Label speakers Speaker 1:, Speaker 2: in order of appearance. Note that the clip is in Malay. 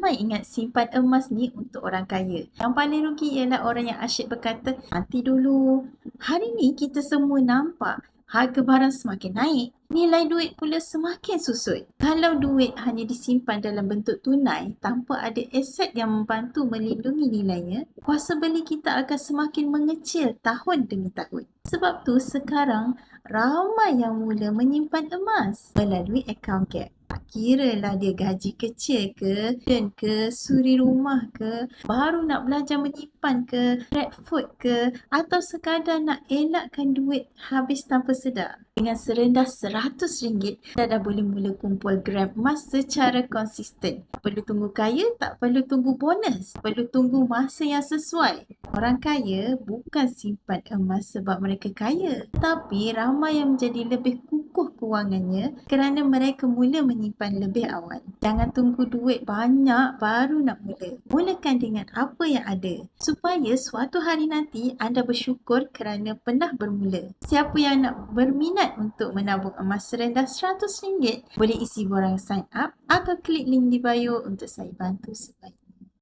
Speaker 1: Ramai ingat simpan emas ni untuk orang kaya. Yang paling rugi ialah orang yang asyik berkata, nanti dulu. Hari ni kita semua nampak harga barang semakin naik, nilai duit pula semakin susut. Kalau duit hanya disimpan dalam bentuk tunai tanpa ada aset yang membantu melindungi nilainya, kuasa beli kita akan semakin mengecil tahun demi tahun. Sebab tu sekarang ramai yang mula menyimpan emas melalui akaun gap. Tak kiralah dia gaji kecil ke, dan ke, suri rumah ke, baru nak belajar menyimpan ke, grab food ke, atau sekadar nak elakkan duit habis tanpa sedar. Dengan serendah RM100, dah boleh mula kumpul gram emas secara konsisten. Tak perlu tunggu kaya, tak perlu tunggu bonus, tak perlu tunggu masa yang sesuai. Orang kaya bukan simpan emas sebab mereka kaya, tapi ramai yang menjadi lebih kukuh kewangannya kerana mereka mula menyimpan lebih awal. Jangan tunggu duit banyak baru nak mula. Mulakan dengan apa yang ada, supaya suatu hari nanti anda bersyukur kerana pernah bermula. Siapa yang nak berminat untuk menabung emas serendah RM100, boleh isi borang sign up atau klik link di bio untuk saya bantu sebaik.